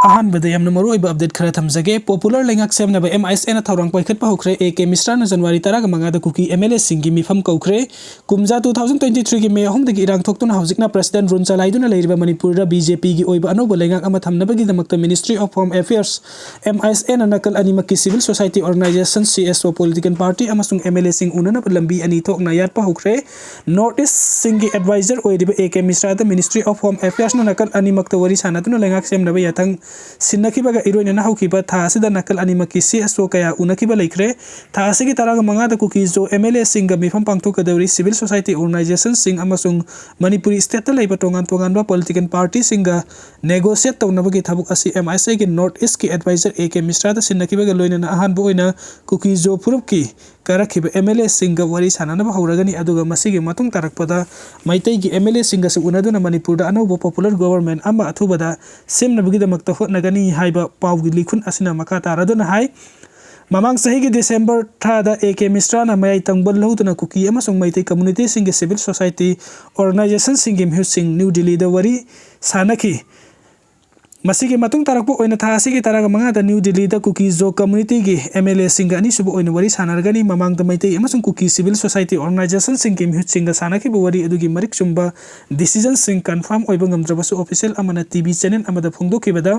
अहानबदे यामना मरुओइबा update खरा थमजगे popular लेंगाक सेमनाबा MISN थौरंग पाइखटपा होख्रे AK Mishra न जनवरी 15 दा कुकी MLA सिंगी मिफम कौख्रे कुमजा 2023 की मे अहमदगी इरांग थोक्तुना हौजिकना प्रेसिडेंट रुन चलाइदुना लेरिबा मणिपुर BJP की ओइबा अनोबा लेंगाक अमा थमनबगी दमकता ministry of home affairs MISN नकल अनिमकी civil society organisation CSO political party अमसुंग MLA सिंग उनना लंबी अनि थोकना यातपा होख्रे नॉर्थ ईस्ट सिंगी एडवाइजर ओइरिबा AK मिश्रा दा मिनिस्ट्री ऑफ होम अफेयर्स न नकल अनिमकता वरी सानादुना लेंगाक सेमनाबा याथंग सिन्नखिबगा इरोइना हौखिबा थासिदा नकल अनिमकी CSO कया उनखिबा लेख्रे थासिगी तराग मंगा दा कुकी जो MLA सिंग मिफम पांगथोकदवरी सिविल सोसाइटी ऑर्गेनाइजेशन सिंग अमसुंग मणिपुरी स्टेट लेबा तोंगान तोंगानबा पॉलिटिकल पार्टी सिंग नेगोशिएट तौनबगी थबुक असि MISA की नॉर्थ ईस्ट की एडवाइजर AK मिश्रा दा सिन्नखिबगा लोइना अहानबो ओइना कुकी जो फुरुपकी करखिबा MLA सिंग वरी सानानबा हौरगनी अदुगा मसिगी मतुंग तारकपदा मैतै की MLA सिंग से उनदुना मणिपुर दा अनौबो पॉपुलर गवर्नमेंट अमा अथुबदा सेमनबगीदमक्ता होटनगनी हाइबा पाउगी लिखुन असिना मखा तारादुना हाइ ममांग सही की दिसंबर थादा AK मिश्रा ना मयाई तंगबल लहुदुना कुकी अमसुंग मैतै कम्युनिटी सिंग सिविल सोसाइटी ऑर्गेनाइजेशन सिंग म्यू सिंग न्यू दिल्ली दा वरी सानखी मसिगी मतुंग तारकपो ओइना थासिगी तारागा मंगा दा न्यू दिल्ली दा कुकी जो कम्युनिटी की MLA सिंग अनि सुबो ओइना वरी सानरगनी ममांग दा मैतै अमसुंग कुकी सिविल सोसाइटी ऑर्गेनाइजेशन सिंग म्यू सिंग सानखी बो वरी अदुगी मरिक चुंबा डिसीजन सिंग कंफर्म ओइबा ngamdrabasu ऑफिशियल अमना TV चैनल अमदा फोंदोखिबदा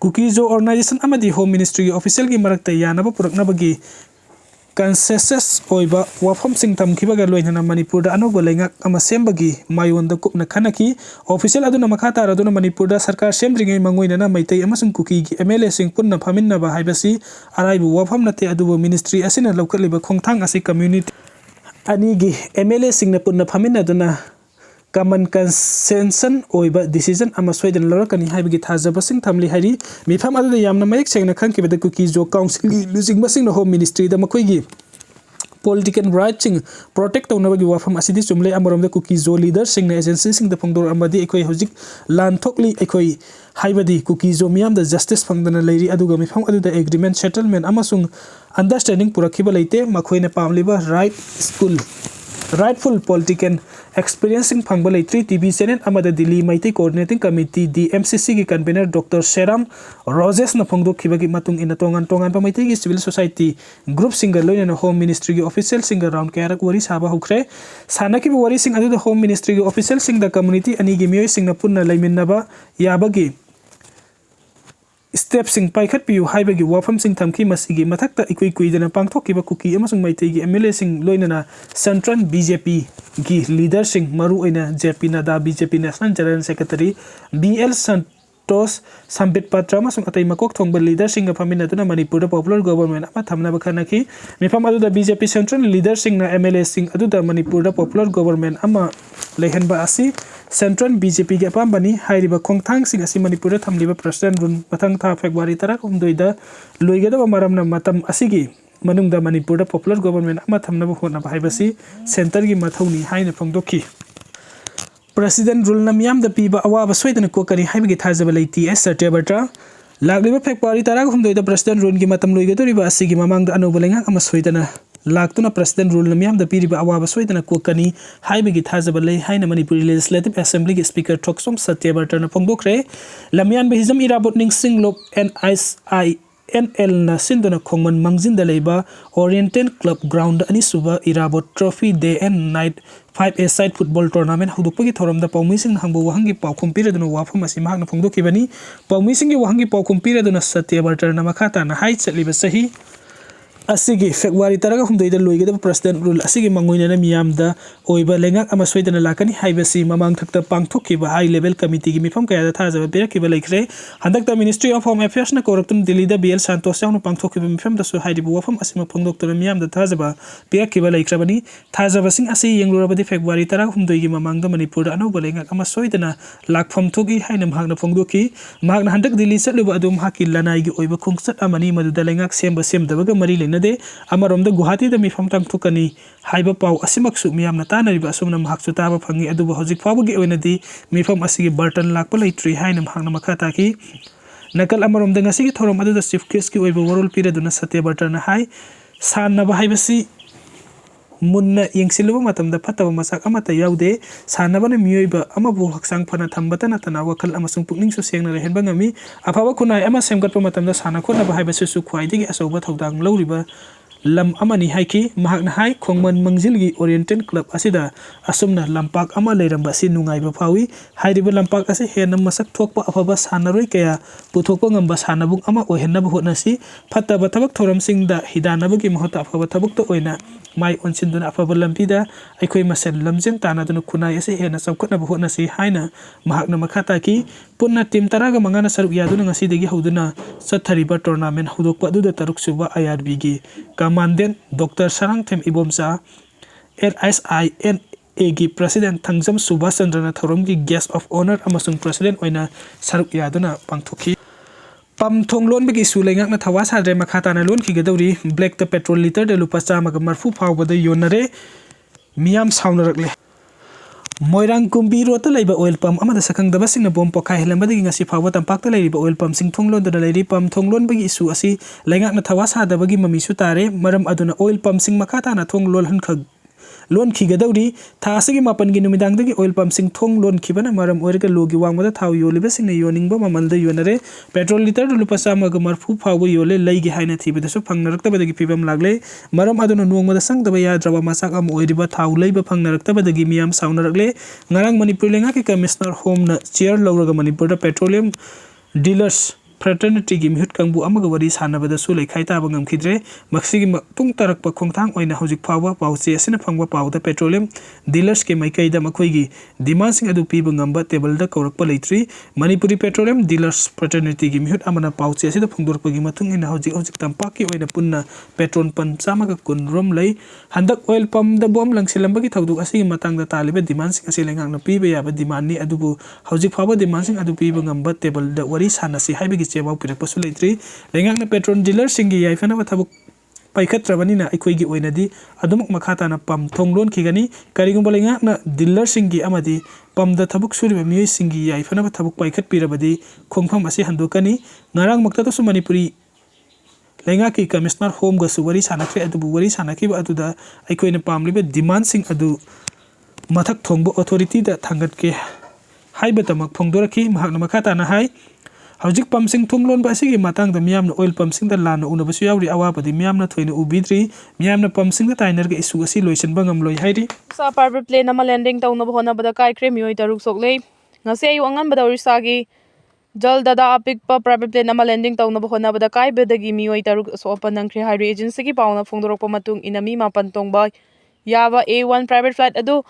कुकी जो ऑर्गेनाइजेशन अमदी होम मिनिस्ट्री ऑफिशियल की मरकता यानबा पुरकनबगी कंसेसस ओइबा वाफम सिंग तमखिबगा लोइना मणिपुर दा अनोबा लेंगाक अमा सेमबगी मायोंदा कुपना खनकी ऑफिशियल अदुना मखा तारादुना मणिपुर दा सरकार सेमद्रिङै मंगोइना मैतै अमसुंग कुकी की MLA सिंग पुन्ना फामिन्नबा हाइबसी अराइबु वाफम नते अदुबो मिनिस्ट्री असिना लौकलिबा खोंथांग असि कम्युनिटी अनिगी MLA सिंग न पुन्ना फामिन्नदुना कमन कंसेंसन ओइबा डिसीजन अमा सोइदन लरकनी हाइबगी थाजबसिंग थमली हाइरी मिफम अदुदा यामना मयक सेंगना खंकिबदा कुकी जो काउंसिल की लुजिंगबसिंग होम मिनिस्ट्री दा मखोइगी पॉलिटिकल राइट सिंग प्रोटेक्ट तौनबगी वाफम असिदी चुमले अमरोमदा कुकी जो लीडर सिंग एजेंसी सिंग दा फोंदोर अमदी एखोइ हुजिक लानथोकली एखोइ हाइबदी कुकी जो मियाम दा जस्टिस फंगदना लेरी अदुगा मिफम अदुदा एग्रीमेंट सेटलमेंट अमसुंग अंडरस्टैंडिंग पुरखिबा लेते मखोइना पामलिबा right school rightful political experiencing फंगबा लेत्री TV चैनल अमदा Delhi Meitei coordinating committee DMCC की कन्वीनर डॉक्टर शेराम रोजेस न फोंदोखिबगी मतुंग इन तोंगान तोंगान मैतै की सिविल सोसाइटी ग्रुप सिंग लोइना होम मिनिस्ट्री की ऑफिशियल सिंग राउंड कयारक वरी साबा हुख्रे सानकिब वरी सिंग अदुदा होम मिनिस्ट्री की ऑफिशियल सिंग द कम्युनिटी अनि गी मियोय सिंग न पुन्ना लैमिन्नबा याबगी स्टेप सिंग पाइखट पियु हाइबगी वाफम सिंग थमखी मसिगी मथक्ता इकुइ कुइदना पांगथोकिबा कुकी अमसुंग मैतै की MLA सिंग लोइना सेंट्रल BJP की लीडर सिंग मरु ओइना JP नदा BJP national general secretary BL संतोष संबित पत्र अमसुंग अतै मकोक थोंगबा लीडर सिंग फामिनदुना मणिपुर पॉपुलर गवर्नमेंट अमा थमनबा खनखी मिफम अदुदा BJP सेंट्रल लीडर सिंग ना MLA सिंग अदुदा मणिपुर पॉपुलर गवर्नमेंट अमा लेहनबा असि सेंट्रल BJP के अपाम्बनी हाइरिबा खोंथांग सिंग असि मणिपुर थमलिबा प्रेसिडेंट रुन मथंग था फेब्रुवारी 13 दा लोइगदबा मरमना मतम असिगी मनुंगदा मणिपुर पॉपुलर गवर्नमेंट अमा थमनबा होनबा हाइबसी सेंटर की मथौनी हाइना फोंदोखी प्रेसिडेंट रुल न मियाम दा पीबा अवाबा सोइदना कोकरी हाइबगी थाजबा लेती एस सटेबटा लागलिबा फेब्रुवारी 13 दा प्रेसिडेंट रुन की मतम लोइगदोरिबा असिगी ममांग दा अनोबा लेंगा अमा सोइदना लाक्तुना प्रेसिडेंट रुल मियाम दा पीरिबा अवाबा सोइदना कोकनी हाइबगी थाजबा लै हाइना मणिपुरी लेजिस्लेटिव असेंबली के स्पीकर थोक्सोम सत्यबर्टन फोंदोखरे लमियान बेहिजम इराबोट निंगसिंग लोक NISNL ना सिंदना खोंगमन मंगजिंदा लेबा ओरिएंटल क्लब ग्राउंड अनि सुबा Irabot trophy day and night 5A side football tournament हुदुपगी थोरमदा पौमिसिंग हंगबो वहंगी पाउखुम पिरदुना वाफम असि महागना फोंदोखिबनी पौमिसिंग वहंगी पाउखुम पिरदुना सत्यबर्टन मखाताना हाइ चलिबा सही असिगी फेब्रुवारी 13 लोइगदबा प्रेसिडेंट रुल असिगी मंगोइना मियामदा ओइबा लेंगाक अमा सोइदना लाकनी हाइबसी ममांग थक्ता पांगथोखिबा हाई लेवल कमिटी की मिफम कयादा थाजबा पिरखिबा लेख्रे हंदकता मिनिस्ट्री ऑफ होम अफेयर्स न कोरक्तुन दिल्ली दा BL संतोष यावनो पांगथोखिबा मिफम दसु हाइरिबु वाफम असिमा फोंदोक्तरा मियामदा थाजबा पिरखिबा लेख्रबनी थाजबा सिंग असि यंगलोरबदि फेब्रुवारी 13 की ममांग दा मणिपुर दा अनौबा लेंगाक अमा सोइदना लाखफम थोगी हाइना महागना फोंदोखी महागना हंदक दिल्ली चलुबा अदुम हाकि लनाइगी ओइबा खोंगसत अमनी मदुदा लेंगाक सेमबा सेमदबगा मरि लेनदे अमरोमदा गुवाहाटी दा मिफम तांगथोकनी हाइबा पाउ असिमक्सु मियामना तानरिबा असुमना महाक्सु ताबा फंगी अदुबा हौजिक फावगी ओइनदी मिफम असिगी बर्टन लाकपा लैट्री हाइना महागना मखा ताकी नकल अमरोमदा ngasiगी थोरम अदुदा चीफ गेस्ट की ओइबा वरोल पिरदुना सत्यबर्टन हाइ साननबा हाइबसी मुन्ना यंगसिलुबा मतमदा फतबा मसाक अमता याउदे सानबना मियोइबा अमबु हक्सांग फना थंबता नतना वखल अमसुंग पुकनिंग सु सेंगना रेहनबा ngami अफाबा खुनाय अमा सेमगतपा मतमदा साना खोनबा हाइबसु ख्वाइदगी असौबा थौदांग लौरिबा lam amani haiki mahakna hai khongman mangjilgi oriental club asida asumna lampak ama leiramba si nungaiba phawi hairiba lampak ase hena masak thokpa afaba sanaroi kaya puthokpa ngamba sanabung ama ohenna bhotna si phattaba thabak thoram singda hidanabagi mahota afaba thabuk to oina mai onsinduna afaba lampida aikhoi masel lamjeng tanaduna khunai ase hena samkhotna bhotna si haina mahakna makhata ki punna team taraga mangana saruk yaduna ngasi degi hoduna sathariba tournament hodokpa duda taruk suba IRB gi Commandant Dr. Sarangthem Ibomsa LSINA gi President Thangjam Subhash Chandra Thorom gi Guest of Honor amasung President oina saruk yaduna pangthoki pam thonglon bagi su lengak na thawa sadre makhata na lon khigadori black the petrol liter de lupa chama ga marfu phawbada yonare miyam saunarakle Moirang kumbi rota laiba oil pump amada sakang daba singna bom pokai helambadi ngasi phawba tampak ta laiba oil pump sing thonglon da lairi pump thonglon bagi isu asi lengak na thawa sa dabagi mami su tare maram aduna oil pump sing makhata na thonglon han khag lon khigadori tha asigi mapan gi numidang dagi oil pump sing thonglon khibana maram oirga logi wangmada thaw yoliba singna yoningba mamalda yonare petrol liter lupa sama ga marfu phawba yole leigi haina thibida su phangnarakta badagi pibam lagle maram aduna nongmada sangdaba yadraba masak am oiriba thaw leiba phangnarakta badagi miyam saunarakle ngarang manipur lenga ki commissioner home na chair lawraga manipur da petroleum dealers fraternity gi mihut kangbu amaga wari sanabada su lekhai ta bangam khidre maksigi tung tarak pa khongthang oina hojik phawba pauche asina phangba pauda petroleum dealers ke maikai da makhoi gi demand sing adu pi bangam ba table da korak pa leitri manipuri petroleum dealers fraternity gi mihut amana pauche asida phungdor pa gi mathung ina hojik tampak ki oina punna petrol pan chama ga kun rom lei handak oil pump da bom langsilam gi thauduk asigi matang da talibe demand sing ase lengang na pi be ya ba demand ni adubu hojik phawba demand sing adu pi bangam ba table da wari sanasi haibi chebau pirak pasu leitri lengak na petrol dealer singi yaifana ba thabuk paikhatrabani na aikoi gi oinadi adumuk makhata na pam thonglon khigani karigumba lengak na dealer singi amadi pam da thabuk suriba miyoi singi yaifana ba thabuk paikhat pirabadi khongpham ase handokani ngarang makta to su manipuri lengak ki commissioner home ga su wari sanakre adubu wari sanaki ba aduda aikoi na pamlibe demand sing adu mathak thongbo authority da thangat ke haiba tamak phongdoraki mahakna makhata na hai hojik pump sing thunglon ba sigi matang da miyam na oil pump sing da lana unabasu yauri awabadi miyam na thoina ubidri miyam na pump sing da tainer ga isu asi loisan bangam loi hairi sa private plane ama landing tauna bhona bada kai kre mioi taruk sokle ngase ayu angan bada orisa gi jal dada apik pa private plane ama landing tauna bhona bada kai bedagi mioi taruk so open nang kre hairi agency gi pauna phongdorok pa matung inami mapan tongba yaba A1 private flight adu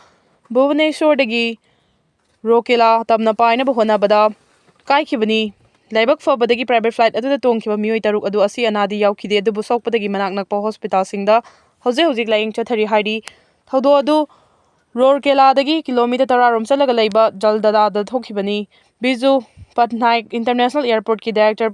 Bhubaneswar dagi Rokela tamna paina bhona bada kai khibani laibak fabadagi private flight adu tong khiba mioi taruk adu asi anadi yaukhide adu busokpadagi manak nakpa hospital singda hojik laing chathari hairi thodo adu Rourkela dagi kilometer 10 rom chalaga leiba jaldada da thokhibani Biju Patnaik International Airport ki director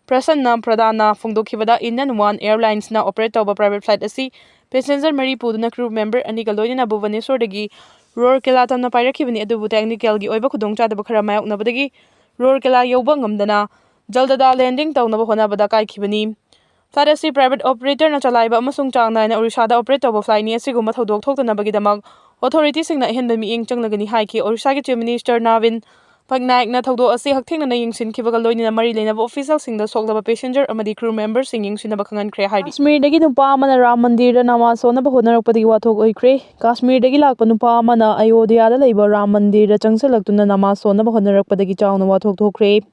Prasanna Pradana phongdokhibada Indian One Airlines na operate toba private flight asi passenger mari puduna crew member ani galoina Bhubaneswar dagi Rourkela tamna pairakhibani adu technical gi oiba khudong chadaba khara mayoknabadagi Rourkela yoba ngamdana jaldada landing taunaba honabada kai khibani flight asi private operator na chalaiba amasung changna na Orissa da operate toba flight ni asiguma thodok thoktanabagi damak authority singna henba mi eng changlagani haiki Orissa gi chief minister Navin Patnaik na thodo asi hakthengna na yingsin khibaga loinina mari leinaba official singda soklaba passenger amadi crew member sing yingsinaba khangan khre haidi Kashmir dagi nupa amana Ram Mandir da namaz sonaba honarakpadi wathok oikre Kashmir dagi lakpa nupa amana Ayodhya da leiba Ram Mandir da changsalaktunna namaz sonaba honarakpadagi chawna wathok thokre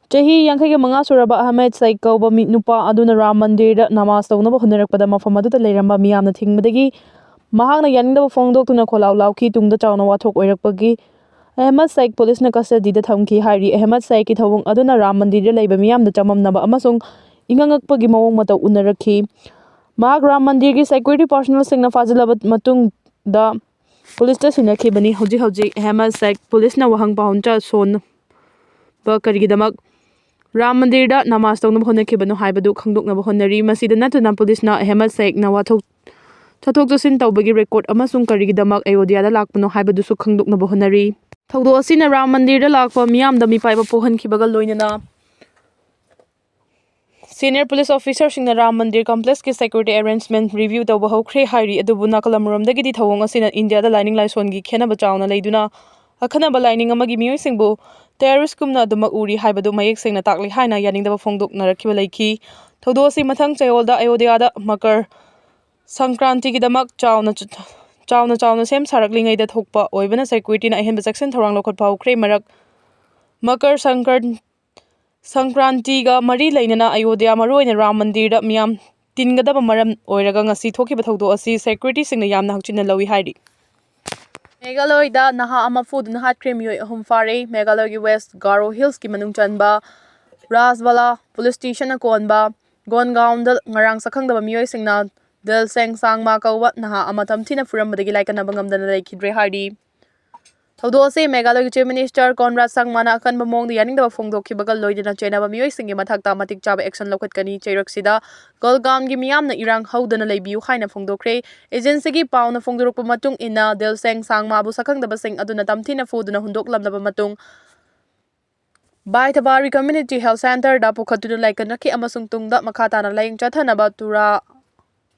Chahi yankhai manga suraba Ahmed Saik kauba mi nupa aduna Ram Mandir da namaz taunaba honarakpada mafam aduda leiramba miyamna thingmadagi mahakna yaningdaba phongdoktuna kholau lauki tungda chawna wathok oirakpagi Ahmed Saik police na custody da thamki hairi Ahmed Saik ki thawung aduna Ram Mandir da leiba miyamna chamamnaba amasung ingangakpagi mawong mata unarakhi mahak Ram Mandir gi security personnel singna fazilaba matung da police ta sinakhibani hojik Ahmed Saik police na wahang pauncha son ba karigidamak Ram Mandir da namaz taunaba honakhibanu haibadu khangdoknaba honari masida natuna police na Ahmed Saik na wathok chathok chasin tawbagi record amasung karigidamak Ayodhya da lakpano haibadu su khangdoknaba honari thodo asina Ram Mandir da lakpa miyam da mi paiba pohan khibaga loinana Senior police officer singna Ram Mandir complex ki security arrangement review tawba hokre hairi adubu nakalamromdagidi thawong asina India da lining laison gi khenaba chawna leiduna akhanaba lining amagi miyoi singbu terrorist kumna adumak uri haibadu mayek singna takli haina yaningdaba phongdok narakhiba leiki thodo asi mathang chayolda ayodhya da makar sankranti gi damak chawna sem saraklingai da thokpa oibana security na ahenba section thorang lokhat phawkre marak makar Sankranti ga mari lainana ayodhya maroina Ram Mandir da miyam tingadaba maram oiraga ngasi thokiba thawdo asi security singna yamna hakchina lawi hairi Meghalaya da naha ama fuduna hatkre miyoi ahum fare Meghalaya gi West Garo Hills ki manung chanba Rajwala police station na konba Gongaon da ngarang sakhangdaba miyoi singna Del Seng Sangma kawa naha ama tamthina furambadagi laikanaba ngamdana laikhidre hairi Thodo ase Meghalaya Chief Minister Conrad Sangmana akan bamong da yaningdaba phongdokhibaga loidana chenaba miyoi singi mathakta matik chaba action lokhatkani cheiraksida Golgaon gi miyamna irang haudana leibiu haina phongdokre agency gi pauna phongdorokpa matung ina Del Seng Sangma bu sakhangdaba sing aduna tamthina fuduna hundoklamnaba matung Baithabari Community Health Center da pukhatuna laikanaki amasung tungda makhatana laing chathanaba tura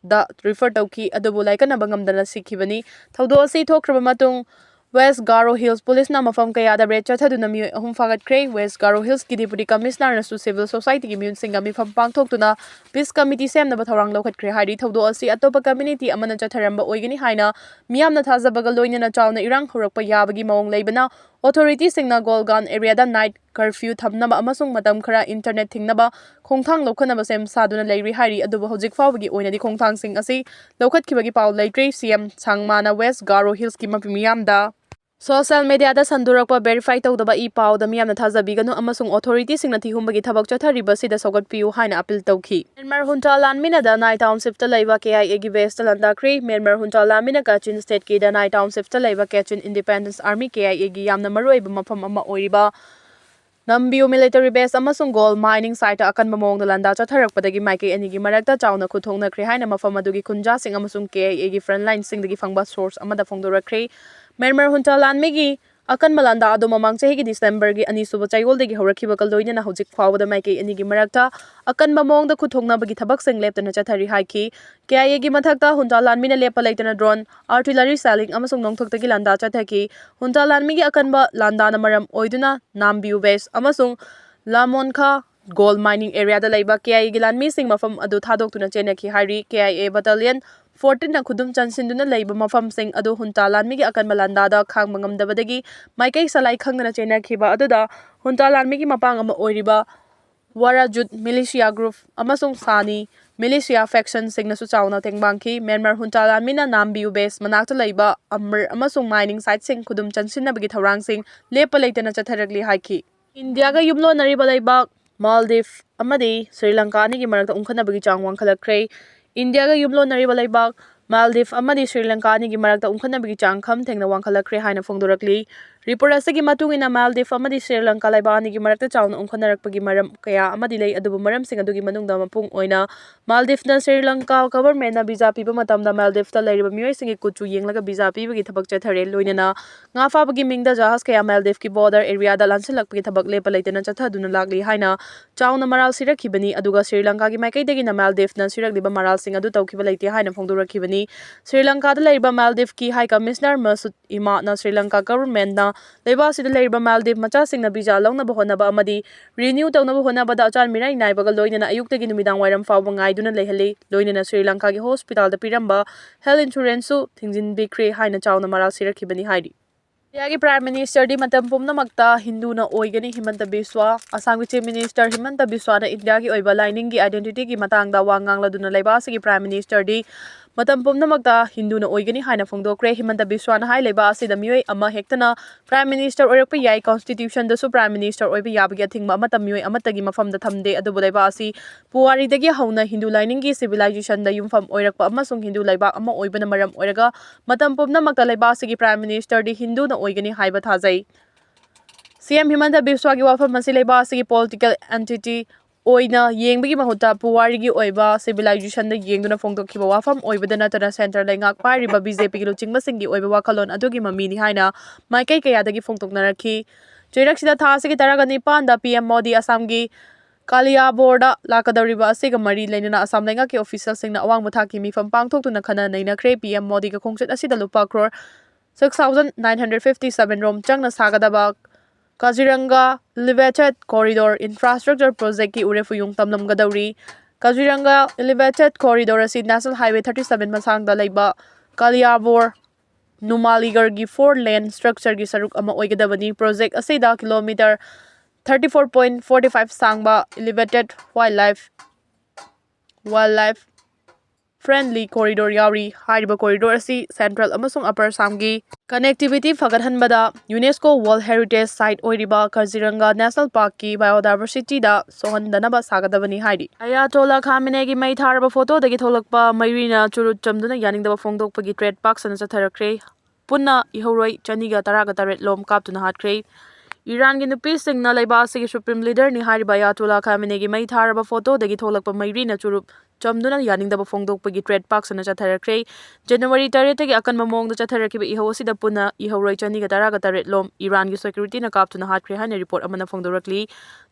da refer tauki adubu laikanaba ngamdana sikhibani thodo ase thokraba matung West Garo Hills Police na mafam kaya da red chathaduna miyoi ahum fagatkhre West Garo Hills ki Deputy Commissioner nasu Civil Society ki miyun singa mifam pangthoktuna Peace Committee semnaba thorang lokhatkre hairi thodo asi atopa community amana chatharamba oigani haina miyamna thajabaga loinana chawna irang horakpa yabagi mawong leibana authority singna Golgaon area da night curfew thamnaba amasung matam khara internet thingnaba khongthang lokhanaba sem saduna leiri hairi adubu hojik fawbagi oinadi khongthang sing asi lokhatkhibagi paw leitre CM Sangmana West Garo Hills ki mapimiyamda Social media da sandurakpa verify tawdaba I paw da miyamna thajabiganu amasung authority singna thihumbagi thabak chathariba sida sogatpiu haina appeal tawki Myanmar Hunta Lanmina da Nai Township ta leiba KIA gi base ta landakri Myanmar Hunta Lanmina Kachin state ki da Nai Township ta leiba Kachin Independence Army KIA gi yamna maruiba mafam ama oiriba Nambiu military base amasung gold mining site akan bamong da landa chatharakpadagi maiki ani gi marakta chawna khuthongna khri haina mafam adugi khunja sing amasung KIA gi frontline sing dagi phangba source amada phongdorakri Myanmar Hunta Lanmigi akan malanda ado mamang chahi gi December gi ani suba chayol dagi horakhiba kaldoina na hojik phawda maiki ani gi marakta akan bamong da khuthongna bagi thabak sing leptana chathari haiki KIA gi mathakta Hunta Lanmina lepa leitana drone artillery selling amasung nongthok dagi landa chathaki Hunta Lanmigi akan ba landa na maram oiduna Nambiu base amasung Lamonkha gold mining area da leiba KIA gi lanmi sing mafam adu thadoktuna chenaki hairi KIA battalion 14 na khudum chansinduna leiba mafam sing adu Hunta Lanmigi akan malanda da khang mangamdabadagi maikai salai khangna chenakhiba aduda Hunta Lanmigi mapang ama oiriba Warajut militia group amasung Sani militia faction singna su chawna tengbangki Myanmar Hunta Lanmina Nambiu base manakta leiba Amr amasung mining site sing khudum chansinnabagi thorang sing lepa leitana chatharagli haiki India ga yumlo nariba leiba Maldives amadi Sri Lanka ni gi marakta ungkhanabagi chang wangkhalakre India ga yumlo nariba leibak Maldives amadi Sri Lanka ni gi marakta ungkhanabagi chang kham thengna wangkhalakre haina phongdorakli report asagi matungina Maldives amadi Sri Lanka leiba ni gi marakta chawna ungkhanarakpagi maram kaya amadi lei adubu maram sing adugi manungda mapung oina Maldives na Sri Lanka government na visa piba matamda Maldives ta leiriba miyoi singi kuchu yenglaga visa pibagi thabak chathare loinana nga fabagi mingda jahas kaya Maldives ki border area da lansilakpagi thabak lepa leitana chathaduna lagli haina chawna maral sirakhibani aduga Sri Lanka gi maikaidagi na Maldives na sirakliba maral sing adu tawkhiba leite haina phongdorakhibani Sri Lanka da leiriba Maldives ki High Commissioner Masud Ima na Sri Lanka government na leiba sida leiriba Maldives macha singna visa launaba honaba amadi renew tawnaba honaba da achan mirai naibaga loinana ayuktagi numidang wairam fawba ngaiduna leihali loinana Sri Lanka gi hospital da piramba health insurance su thingjin bikre haina chawna maral sirakhibani hairi Indiagi Prime Minister di matam pumnamakta Hindu na oigani Himanta Biswa Assam Chief Minister Himanta Biswa na India gi oiba lining gi identity gi matangda wangang laduna leiba asigi Prime Minister di matam pumnamakta Hindu na oigani haina phongdokre Himanta Biswa na hai leiba asida miyoi ama hektana Prime Minister oirakpa yai Constitution da su Prime Minister oiba yabagi athingma amata miyoi amatagi mafamda thamde adubu leiba asi Puwari dagi hauna Hindu lining gi civilization da yumfam oirakpa amasung Hindu leiba ama oibana maram oiraga matam pumnamakta leiba asigi Prime Minister di Hindu na oigani haiba thajai CM Himanta Biswa gi wafam masi leiba asigi political entity oina yengbagi mahutta puwari gi oiba civilization da yengduna phongdokhiba wafam oibada natana center lengak pairiba BJP gi luchingba singi oiba wakalon adugi mamini haina maikai kaya dagi phongtoknarakhi Chiraksida tha asigi taragani panda PM Modi Assam gi ꯀꯥꯂꯤꯌꯥꯕꯣꯔꯗ ꯂꯥꯛꯀꯗꯧꯔꯤꯕ ꯑꯁꯤꯒ ꯃꯔꯤ ꯂꯩꯅꯅ ꯑꯁꯥꯝ ꯂꯩꯉꯥꯛꯀꯤ ꯑꯣꯐꯤꯁꯤꯌꯦꯜꯁꯤꯡꯅ ꯑꯋꯥꯡꯕ ꯊꯥꯛꯀꯤ ꯃꯤꯐꯝ ꯄꯥꯡꯊꯣꯛꯇꯨꯅ ꯈꯟꯅ ꯅꯩꯅꯈ꯭ꯔꯦ꯫ ꯄꯤꯑꯦꯝ ꯃꯣꯗꯤꯒ ꯈꯣꯡꯆꯠ ꯑꯁꯤꯗ ꯂꯨꯄꯥ ꯀ꯭ꯔꯣꯔ 6,957 ꯔꯣꯝ ꯆꯪꯅ ꯁꯥꯒꯗꯕ ꯀꯥꯖꯤꯔꯪꯒ ꯏꯂꯤꯚꯦꯇꯦꯗ ꯀꯣꯔꯤꯗꯣꯔ ꯏꯟꯐ꯭ꯔꯥꯁꯇ꯭ꯔꯛꯆꯔ ꯄ꯭ꯔꯣꯖꯦꯛꯀꯤ ꯎꯔꯦꯐꯨꯌꯨꯡ ꯇꯝꯂꯝꯒꯗꯧꯔꯤ꯫ ꯀꯥꯖꯤꯔꯪꯒ ꯏꯂꯤꯚꯦꯇꯦꯗ ꯀꯣꯔꯤꯗꯣꯔ ꯑꯁꯤ ꯅꯦꯁꯅꯦꯜ ꯍꯥꯏꯋꯦ 37 ꯃꯁꯥꯡꯗ ꯂꯩꯕ ꯀꯥꯂꯤꯌꯥꯕꯣꯔ ꯅꯨꯃꯥꯂꯤꯒꯔꯒꯤ 4-ꯂꯦꯟ ꯁ꯭ꯇꯔꯛꯆꯔꯒꯤ ꯁꯔꯨꯛ ꯑꯃ ꯑꯣꯏꯒꯗꯕꯅꯤ꯫ ꯄ꯭ꯔꯣꯖꯦꯛ ꯑꯁꯤꯗ ꯀꯤꯂꯣꯃꯤꯇꯔ 34.45 ꯁꯥꯡꯕ ꯏꯂꯤꯚꯦꯇꯦꯗ ꯋꯥꯏꯜꯗꯂꯥꯏꯐ ꯐ꯭ꯔꯦꯟꯗꯂꯤ ꯀꯣꯔꯤꯗꯣꯔ ꯌꯥꯎꯔꯤ꯫ ꯍꯥꯏꯔꯤꯕ ꯀꯣꯔꯤꯗꯣꯔ ꯑꯁꯤ ꯁꯦꯟꯇ꯭ꯔꯦꯜ ꯑꯃꯁꯨꯡ ꯑꯄꯔ ꯑꯁꯥꯝꯒꯤ ꯀꯅꯦꯛꯇꯤꯚꯤꯇꯤ ꯐꯒꯠꯍꯟꯕꯗ ꯌꯨꯅꯦꯁꯀꯣ ꯋꯥꯔꯜꯗ ꯍꯦꯔꯤꯇꯦꯖ ꯁꯥꯏꯠ ꯑꯣꯏꯔꯤꯕ ꯀꯥꯖꯤꯔꯪꯒ ꯅꯦꯁꯅꯦꯜ ꯄꯥꯔꯛꯀꯤ ꯕꯥꯏꯑꯣꯗꯥꯏꯚꯔꯁꯤꯇꯤꯗ ꯁꯣꯛꯍꯟꯗꯅꯕ ꯁꯥꯒꯗꯕꯅꯤ ꯍꯥꯏꯔꯤ꯫ ꯑꯌꯥꯇꯣꯜꯂꯥ ꯈꯥꯃꯦꯅꯦꯒꯤ ꯃꯩ ꯊꯥꯔꯕ ꯐꯣꯇꯣꯗꯒꯤ ꯊꯣꯛꯂꯛꯄ ꯃꯩꯔꯤꯅ ꯆꯨꯔꯨꯠ ꯆꯝꯗꯨꯅ ꯌꯥꯅꯤꯡꯗꯕ ꯐꯣꯡꯗꯣꯛꯄꯒꯤ ꯇ꯭ꯔꯦꯗ ꯄꯥꯛ ꯁꯟꯅ ꯆꯠꯊꯔꯛꯈ꯭ꯔꯦ꯫ ꯄꯨꯟꯅ ꯏꯍꯧꯔꯣꯏ 218 ꯂꯣꯝ ꯀꯥꯞꯇꯨꯅ ꯍꯥꯠꯈ꯭ꯔꯦ꯫ ꯏꯔꯥꯟꯒꯤ ꯅꯨꯄꯤꯁꯤꯡꯅ ꯂꯩꯕꯥꯛ ꯑꯁꯤꯒꯤ ꯁꯨꯄ꯭ꯔꯤꯝ ꯂꯤꯗꯔꯅꯤ ꯍꯥꯏꯔꯤꯕ ꯑꯌꯥꯇꯣꯜꯂꯥ ꯈꯥꯃꯦꯅꯦꯒꯤ ꯃꯩ ꯊꯥꯔꯕ ꯐꯣꯇꯣꯗꯒꯤ ꯊꯣꯛꯂꯛꯄ ꯃꯩꯔꯤꯅ ꯆꯨꯔꯨꯞ ꯆꯝꯗꯨꯅ ꯌꯥꯅꯤꯡꯗꯕ ꯐꯣꯡꯗꯣꯛꯄꯒꯤ ꯇ꯭ꯔꯦꯗ ꯄꯥꯛ ꯁꯟꯅ ꯆꯠꯊꯔꯛꯈ꯭ꯔꯦ꯫ ꯖꯅꯨꯋꯥꯔꯤ 8ꯇꯒꯤ ꯑꯀꯟꯕ ꯃꯑꯣꯡꯗ ꯆꯠꯊꯔꯛꯈꯤꯕꯏꯍꯧ ꯑꯁꯤꯗ ꯄꯨꯟꯅ ꯏꯍꯧꯔꯣꯏ 218 ꯂꯣꯝ ꯏꯔꯥꯟꯒꯤ ꯁꯦꯀ꯭ꯌꯨꯔꯤꯇꯤꯅ ꯀꯥꯞꯇꯨꯅ ꯍꯥꯠꯈ꯭ꯔꯦ ꯍꯥꯏꯅ ꯔꯤꯄꯣꯔꯠ ꯑꯃꯅ ꯐꯣꯡꯗꯣꯔꯛꯂꯤ꯫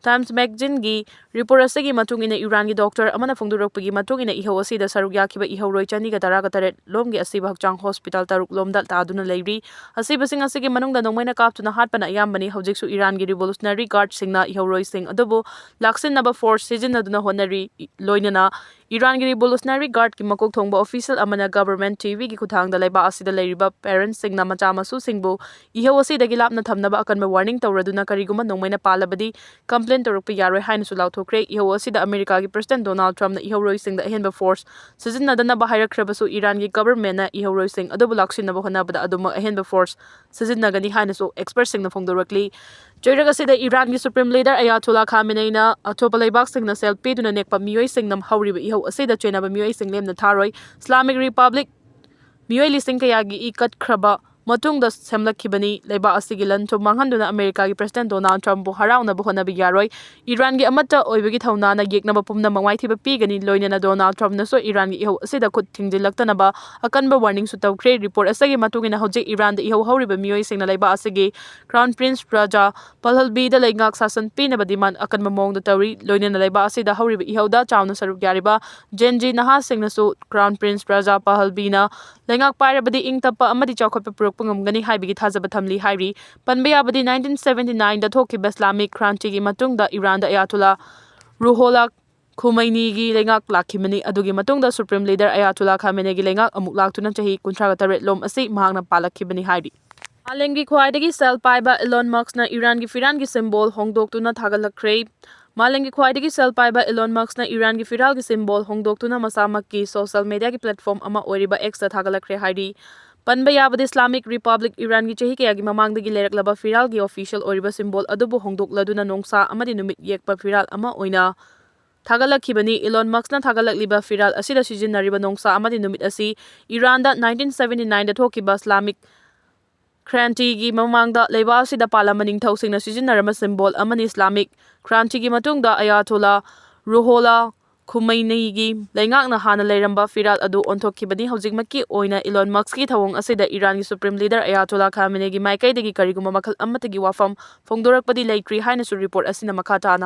ꯇꯥꯏꯝꯁ ꯃꯦꯒꯖꯤꯟꯒꯤ ꯔꯤꯄꯣꯔꯠ ꯑꯁꯤꯒꯤ ꯃꯇꯨꯡ ꯏꯟꯅ ꯏꯔꯥꯟꯒꯤ ꯗꯣꯛꯇꯔ ꯑꯃꯅ ꯐꯣꯡꯗꯣꯔꯛꯄꯒꯤ ꯃꯇꯨꯡ ꯏꯟꯅ ꯏꯍꯧ ꯑꯁꯤꯗ ꯁꯔꯨꯛ ꯌꯥꯈꯤꯕ ꯏꯍꯧꯔꯣꯏ 218 ꯂꯣꯝꯒꯤ ꯑꯁꯤꯕ ꯍꯛꯆꯥꯡ ꯍꯣꯁꯄꯤꯇꯥꯜ 6 ꯂꯣꯝꯗ ꯇꯥꯗꯨꯅ ꯂꯩꯔꯤ꯫ ꯑꯁꯤꯕꯁꯤꯡ ꯑꯁꯤꯒꯤ ꯃꯅꯨꯡꯗ ꯅꯣꯡꯃꯩꯅ ꯀꯥꯞꯇꯨꯅ ꯍꯥꯠꯄꯅ ꯑꯌꯥꯝꯕꯅꯤ꯫ ꯍꯧꯖꯤꯛꯁꯨ ꯏꯔꯥꯟꯒꯤ ꯔꯤꯚꯣꯂꯨꯁꯅꯔꯤ ꯒꯥꯔꯗꯁꯤꯡꯅ ꯏꯍꯧꯔꯣꯏꯁꯤꯡ ꯑꯗꯨꯕꯨ ꯂꯥꯛꯁꯤꯟꯅꯕ ꯐꯣꯔꯁ ꯁꯤꯖꯤꯟꯅꯗꯨꯅ ꯍꯣꯠꯅꯔꯤ꯫ ꯂꯣꯏꯅꯅ ꯏꯔꯥꯟꯒꯤ ꯔꯤꯚꯣꯂꯨꯁꯅꯔꯤ ꯒꯥꯔꯗꯀꯤ ꯃꯀꯣꯛ ꯊꯣꯡꯕ ꯑꯣꯐꯤꯁꯤꯌꯦꯜ ꯑꯃꯅ ꯒꯚꯔꯟꯃꯦꯟꯠ ꯇꯤꯚꯤꯒꯤ ꯈꯨꯠꯊꯥꯡꯗ ꯂꯩꯕꯥꯛ ꯑꯁꯤꯗ ꯂꯩꯔꯤꯕ ꯄꯦꯔꯦꯟꯠꯁꯤꯡꯅ ꯃꯆꯥ ꯃꯁꯨꯁꯤꯡꯕꯨ ꯏꯍꯧ ꯑꯁꯤꯗꯒꯤ ꯂꯥꯞꯅ ꯊꯝꯅꯕ ꯑꯀꯟꯕ ꯋꯥꯔꯅꯤꯡ ꯇꯧꯔꯗꯨꯅ ꯀꯔꯤꯒꯨꯝꯕ ꯅꯣꯡꯃꯩꯅ ꯄꯥꯜꯂꯕꯗꯤ ꯀꯝꯄ꯭ꯂꯦꯟ ꯇꯧꯔꯛꯄ ꯌꯥꯔꯣꯏ ꯍꯥꯏꯅꯁꯨ ꯂꯥꯎꯊꯣꯛꯈ꯭ꯔꯦ꯫ ꯏꯍꯧ ꯑꯁꯤꯗ ꯑꯃꯦꯔꯤꯀꯥꯒꯤ ꯄ꯭ꯔꯦꯁꯤꯗꯦꯟꯠ ꯗꯣꯅꯥꯜꯗ ꯇ꯭ꯔꯝꯞꯅ ꯏꯍꯧꯔꯣꯏꯁꯤꯡꯗ ꯑꯍꯦꯟꯕ ꯐꯣꯔꯁ ꯁꯤꯖꯤꯟꯅꯗꯅꯕ ꯍꯥꯏꯔꯛꯈ꯭ꯔꯕꯁꯨ ꯏꯔꯥꯟꯒꯤ ꯒꯚꯔꯟꯃꯦꯟꯠꯅ ꯏꯍꯧꯔꯣꯏꯁꯤꯡ ꯑꯗꯨꯕꯨ ꯂꯥꯛꯁꯤꯟꯅꯕ ꯍꯣꯠꯅꯕꯗ ꯑꯗꯨꯃꯛ ꯑꯍꯦꯟꯕ ꯐꯣꯔꯁ ꯁꯤꯖꯤꯟꯅꯒꯅꯤ ꯍꯥꯏꯅꯁꯨ ꯑꯦꯛꯁꯄꯔꯠꯁꯤꯡꯅ ꯐꯣꯡꯗꯣꯔꯛꯂꯤ꯫ ꯆꯩꯔꯛ ꯑꯁꯤꯗ ꯏꯔꯥꯟꯒꯤ ꯁꯨꯄ꯭ꯔꯤꯝ ꯂꯤꯗꯔ ꯑꯌꯥꯇꯣꯜꯂꯥ ꯈꯥꯃꯦꯅꯦꯏꯅ ꯑꯇꯣꯞꯄ ꯂꯩꯕꯥꯛꯁꯤꯡꯅ ꯁꯦꯜ ꯄꯤꯗꯨꯅ ꯅꯦꯛꯄ ꯃꯤꯑꯣꯏꯁꯤꯡꯅ ꯍꯧꯔꯤꯕ ꯏꯍꯧ ꯑꯁꯤꯗ ꯆꯦꯟꯅꯕ ꯃꯤꯑꯣꯏꯁꯤꯡ ꯂꯦꯝꯅ ꯊꯥꯔꯣꯏ꯫ ꯏꯁꯂꯥꯃꯤꯛ ꯔꯤꯄꯕ꯭ꯂꯤꯛ ꯃꯤꯑꯣꯏ ꯂꯤꯁꯤꯡ ꯀꯌꯥꯒꯤ ꯏ ꯀꯠꯈ꯭ꯔꯕ ꯃꯇꯨꯡꯗ ꯁꯦꯝꯂꯛꯈꯤꯕꯅꯤ꯫ ꯂꯩꯕꯥꯛ ꯑꯁꯤꯒꯤ ꯂꯟ ꯊꯨꯝ ꯃꯥꯡꯍꯟꯗꯨꯅ ꯑꯃꯦꯔꯤꯀꯥꯒꯤ ꯄ꯭ꯔꯦꯁꯤꯗꯦꯟꯠ ꯗꯣꯅꯥꯜꯗ ꯇ꯭ꯔꯝꯞꯄꯨ ꯍꯔꯥꯎꯅꯕ ꯍꯣꯠꯅꯕ ꯌꯥꯔꯣꯏ꯫ ꯏꯔꯥꯟꯒꯤ ꯑꯃꯠꯇ ꯑꯣꯏꯕꯒꯤ ꯊꯧꯅꯥꯅ ꯌꯦꯛꯅꯕ ꯄꯨꯝꯅꯃꯛ ꯃꯥꯏꯊꯤꯕ ꯄꯤꯒꯅꯤ꯫ ꯂꯣꯏꯅꯅ ꯗꯣꯅꯥꯜꯗ ꯇ꯭ꯔꯝꯞꯅꯁꯨ ꯏꯔꯥꯟꯒꯤ ꯏꯍꯧ ꯑꯁꯤꯗ ꯈꯨꯠ ꯊꯤꯡꯖꯤꯜꯂꯛꯇꯅꯕ ꯑꯀꯟꯕ ꯋꯥꯔꯅꯤꯡꯁꯨ ꯇꯧꯈ꯭ꯔꯦ꯫ ꯔꯤꯄꯣꯔꯠ ꯑꯁꯤꯒꯤ ꯃꯇꯨꯡ ꯏꯟꯅ ꯍꯧꯖꯤꯛ ꯏꯔꯥꯟꯗ ꯏꯍꯧ ꯍꯧꯔꯤꯕ ꯃꯤꯑꯣꯏꯁꯤꯡꯅ ꯂꯩꯕꯥꯛ ꯑꯁꯤꯒꯤ ꯀ꯭ꯔꯥꯎꯟ ꯄ꯭ꯔꯤꯟꯁ ꯔꯥꯖꯥ ꯄꯍꯂꯕꯤꯗ ꯂꯩꯉꯥꯛ ꯁꯥꯁꯟ ꯄꯤꯅꯕ ꯗꯤꯃꯥꯟꯗ ꯑꯀꯟꯕ ꯃꯑꯣꯡꯗ ꯇꯧꯔꯤ꯫ ꯂꯣꯏꯅꯅ ꯂꯩꯕꯥꯛ ꯑꯁꯤꯗ ꯍꯧꯔꯤꯕ ꯏꯍꯧꯗ ꯆꯥꯎꯅ ꯁꯔꯨꯛ ꯌꯥꯔꯤꯕ ꯖꯦꯟ-ꯖꯤ ꯅꯍꯥꯁꯤꯡꯅꯁꯨ ꯀ꯭ꯔꯥꯎꯟ ꯄ꯭ꯔꯤꯟꯁ ꯔꯥꯖꯥ ꯄꯍꯂꯕꯤꯅ ꯂꯩꯉꯥꯛ ꯄꯥꯏꯔꯕꯗꯤ ꯏꯪ ꯇꯞꯄ ꯑꯃꯗꯤ ꯆꯥꯎꯈꯠꯄ ꯄꯨꯔꯛꯄ ꯉꯝꯒꯅꯤ ꯍꯥꯏꯕꯒꯤ ꯊꯥꯖꯕ ꯊꯝꯂꯤ ꯍꯥꯏꯔꯤ꯫ ꯄꯟꯕ ꯌꯥꯕꯗꯤ 1979ꯗ ꯊꯣꯛꯈꯤꯕ ꯏꯁꯂꯥꯃꯤꯛ ꯀ꯭ꯔꯥꯟꯇꯤꯒꯤ ꯃꯇꯨꯡꯗ ꯏꯔꯥꯟꯗ ꯑꯌꯥꯇꯣꯜꯂꯥ ꯔꯨꯍꯣꯜꯂꯥ ꯈꯨꯃꯩꯅꯤꯒꯤ ꯂꯩꯉꯥꯛ ꯂꯥꯛꯈꯤꯕꯅꯤ꯫ ꯑꯗꯨꯒꯤ ꯃꯇꯨꯡꯗ ꯁꯨꯄ꯭ꯔꯤꯝ ꯂꯤꯗꯔ ꯑꯌꯥꯇꯣꯜꯂꯥ ꯈꯥꯃꯦꯅꯦꯒꯤ ꯂꯩꯉꯥꯛ ꯑꯃꯨꯛ ꯂꯥꯛꯇꯨꯅ ꯆꯍꯤ 38 ꯂꯣꯝ ꯑꯁꯤ ꯃꯍꯥꯛꯅ ꯄꯥꯜꯂꯛꯈꯤꯕꯅꯤ ꯍꯥꯏꯔꯤ꯫ ꯃꯥꯂꯦꯝꯒꯤ ꯈ꯭ꯋꯥꯏꯗꯒꯤ ꯁꯦꯜ ꯄꯥꯏꯕ ꯏꯂꯣꯟ ꯃꯁꯛꯅ ꯏꯔꯥꯟꯒꯤ ꯐꯤꯔꯥꯜꯒꯤ ꯁꯤꯝꯕꯣꯜ ꯍꯣꯡꯗꯣꯛꯇꯨꯅ ꯊꯥꯒꯠꯂꯛꯈ꯭ꯔꯦ꯫ ꯃꯥꯂꯦꯝꯒꯤ ꯈ꯭ꯋꯥꯏꯗꯒꯤ ꯁꯦꯜ ꯄꯥꯏꯕ ꯏꯂꯣꯟ ꯃꯁꯛꯅ ꯏꯔꯥꯟꯒꯤ ꯐꯤꯔꯥꯜꯒꯤ ꯁꯤꯝꯕꯣꯜ ꯍꯣꯡꯗꯣꯛꯇꯨꯅ ꯃꯁꯥꯃꯛꯀꯤ ꯁꯣꯁꯤꯌꯦꯜ ꯃꯤꯗꯤꯌꯥꯒꯤ ꯄ꯭ꯂꯦꯠꯐꯣꯔꯝ ꯑꯃ ꯑꯣꯏꯔꯤꯕ ꯑꯦꯛꯁꯇ ꯊꯥꯒꯠꯂꯛꯈ꯭ꯔꯦ ꯍꯥꯏꯔꯤ꯫ ꯄꯟꯕ ꯌꯥꯕꯗꯤ ꯏꯁꯂꯥꯃꯤꯛ ꯔꯤꯄꯕ꯭ꯂꯤꯛ ꯏꯔꯥꯟꯒꯤ ꯆꯍꯤ ꯀꯌꯥꯒꯤ ꯃꯃꯥꯡꯗꯒꯤ ꯂꯩꯔꯛꯂꯕ ꯐꯤꯔꯥꯜꯒꯤ ꯑꯣꯐꯤꯁꯤꯌꯦꯜ ꯑꯣꯏꯔꯤꯕ ꯁꯤꯝꯕꯣꯜ ꯑꯗꯨꯕꯨ ꯍꯣꯡꯗꯣꯛꯂꯗꯨꯅ ꯅꯣꯡꯁꯥ ꯑꯃꯗꯤ ꯅꯨꯃꯤꯠ ꯌꯦꯛꯄ ꯐꯤꯔꯥꯜ ꯑꯃ ꯑꯣꯏꯅ ꯊꯥꯒꯠꯂꯛꯈꯤꯕꯅꯤ꯫ ꯏꯂꯣꯟ ꯃꯁꯛꯅ ꯊꯥꯒꯠꯂꯛꯂꯤꯕ ꯐꯤꯔꯥꯜ ꯑꯁꯤꯗ ꯁꯤꯖꯤꯟꯅꯔꯤꯕ ꯅꯣꯡꯁꯥ ꯑꯃꯗꯤ ꯅꯨꯃꯤꯠ ꯑꯁꯤ ꯏꯔꯥꯟꯗ 1979ꯗ ꯊꯣꯛꯈꯤꯕ ꯏꯁꯂꯥꯃꯤꯛ ꯀ꯭ꯔꯥꯟꯇꯤꯒꯤ ꯃꯃꯥꯡꯗ ꯂꯩꯕꯥꯛ ꯑꯁꯤꯗ ꯄꯥꯜꯂꯝꯕ ꯅꯤꯡꯊꯧꯁꯤꯡꯅ ꯁꯤꯖꯤꯟꯅꯔꯝꯕ ꯁꯤꯝꯕꯣꯜ ꯑꯃꯅꯤ꯫ ꯏꯁꯂꯥꯃꯤꯛ ꯀ꯭ꯔꯥꯟꯇꯤꯒꯤ ꯃꯇꯨꯡꯗ ꯑꯌꯥꯇꯣꯜꯂꯥ ꯔꯨꯍꯣꯜꯂꯥ ꯈꯨꯃꯩꯅꯤꯒꯤ ꯂꯩꯉꯥꯛꯅ ꯍꯥꯟꯅ ꯂꯩꯔꯝꯕ ꯐꯤꯔꯥꯜ ꯑꯗꯨ ꯑꯣꯟꯊꯣꯛꯈꯤꯕꯅꯤ꯫ ꯍꯧꯖꯤꯛꯃꯛꯀꯤ ꯑꯣꯏꯅ ꯏꯂꯣꯟ ꯃꯁꯛꯀꯤ ꯊꯧꯑꯣꯡ ꯑꯁꯤꯗ ꯏꯔꯥꯟꯒꯤ ꯁꯨꯄ꯭ꯔꯤꯝ ꯂꯤꯗꯔ ꯑꯌꯥꯇꯣꯜꯂꯥ ꯈꯥꯃꯦꯅꯦꯒꯤ ꯃꯥꯏꯀꯩꯗꯒꯤ ꯀꯔꯤꯒꯨꯝꯕ ꯃꯈꯜ ꯑꯃꯠꯇꯒꯤ ꯋꯥꯐꯝ ꯐꯣꯡꯗꯣꯔꯛꯄꯗꯤ ꯂꯩꯇ꯭ꯔꯤ ꯍꯥꯏꯅꯁꯨ ꯔꯤꯄꯣꯔꯠ ꯑꯁꯤꯅ ꯃꯈꯥ ꯇꯥꯅ